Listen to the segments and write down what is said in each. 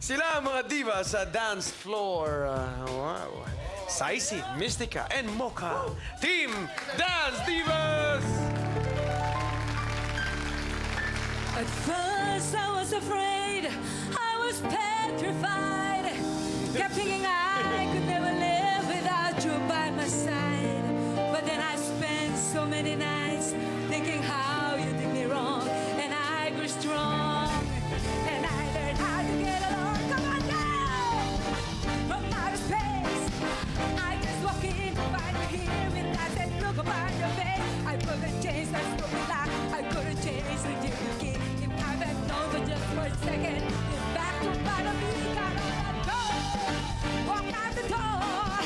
Sila ang mga diva sa dance floor. Wow. Saisi, Mystica, and Mocha. Team Dance Divas! At first I was afraid, I was petrified. Kept thinking I could never live without you by my side. But then I spent so many nights thinking how you did me wrong. And I grew strong, and I learned how to get along. Come on now! From outer space, I just walk in, find you here with that same look upon your face. I couldn't change that stupid lie, I couldn't change the different. If I had known for just for a second, it's back to bottom me, gotta let go. Walk out the door,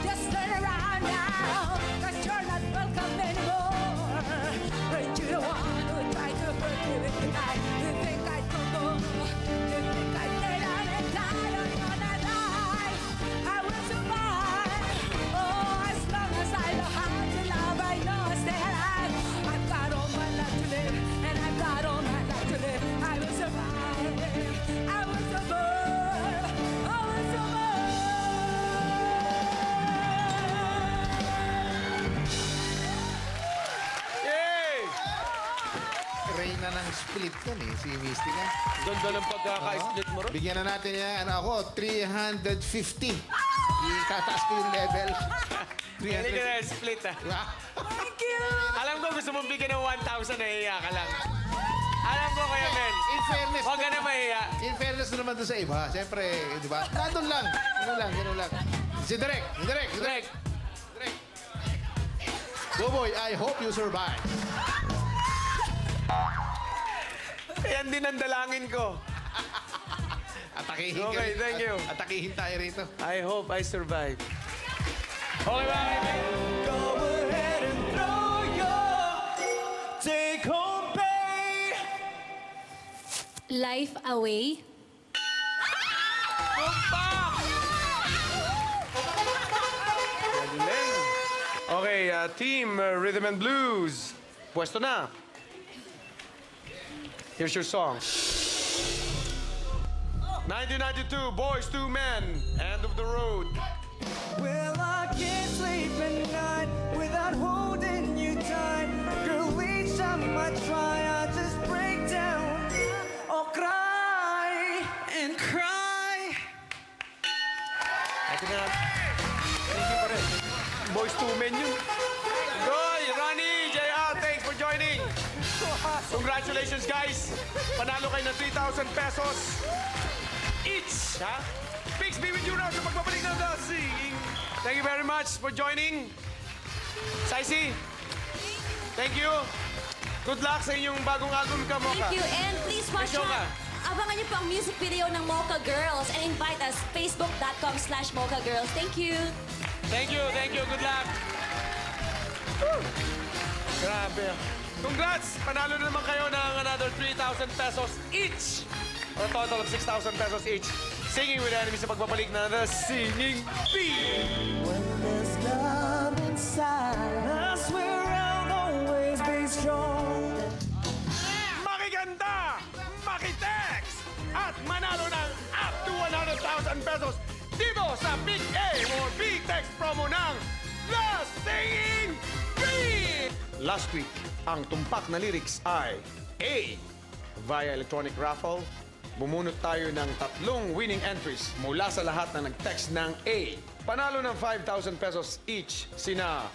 just turn around now, 'cause you're not welcome anymore. Right, you the one who tried to hurt me with the lie. You think I'd go, you think I'd lay down and die on that lie. I will survive, oh, as long as I know how to love, I know I stay alive. I've got all my life to live, and I've got all my life to live. I will survive, I will survive, I will survive. Yay! Reyna ng split yan eh, si Mystica. Ganda ng pagkaka-split mo ron. Bigyan na natin yan, ako, 350. Itataas ko yung level. Hindi ka na split ah. Thank you. Alam ko gusto mong bigyan ng 1,000, nahiya ka lang. Alam ko kayo, men. In fairness, Huwag ka na mahiya. in fairness na naman doon sa iba. Siyempre, di ba? Nandun lang. Gano'n lang. Si Direk. Direk, Boboy, I hope you survive. yan din ang dalangin ko. Atakihin Okay, thank you. Atakihin tayo rito. I hope I survive. Okay ba, kaibigan? Go ahead and throw your take-home pay. Life away. Galing. Okay, Team Rhythm and Blues. Pwesto na. Here's your song. 1992, Boys to Men, End of the Road. Well, I can't sleep at night without holding you tight. Girl, each time I try, I just break down or cry and cry. Ito na. Thank you pa rin. Boys to Men yun. Roy, Ronnie, JR, thanks for joining. Congratulations, guys. Panalo kayo ng 3,000 pesos each. Ha? Pix, be with you now sa pagbabalik ng The Singing. Thank you very much for joining. Saisi, thank you. Good luck sa inyong bagong album, Kamoka. Thank you. And please watch Ikaw ka. out. Abangan niyo po ang music video ng Mocha Girls and invite us facebook.com/Mocha Girls. Thank you. Thank you, thank you. Good luck. Woo! Grabe. Congrats! Panalo na naman kayo ng another 3,000 pesos each. Or a total of 6,000 pesos each. Singing with Enemy sa pagbabalik na The Singing Bee. When there's love inside, I swear I'll always be strong. Makiganda, makitext, at manalo ng up to 100,000 pesos dito sa Big A or Big Text promo ng The Singing Bee! Last week, ang tumpak na lyrics ay A. Via electronic raffle, bumunot tayo ng 3 winning entries mula sa lahat na nag-text ng A. Panalo ng 5,000 pesos each sina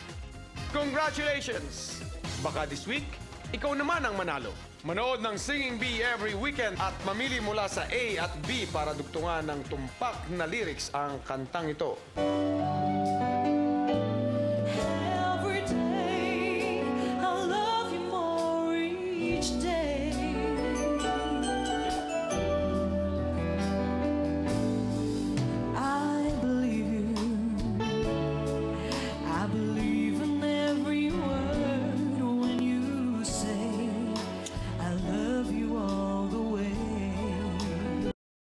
congratulations! Baka this week, ikaw naman ang manalo. Manood ng Singing Bee every weekend at mamili mula sa A at B para dugtungan ng tumpak na lyrics ang kantang ito.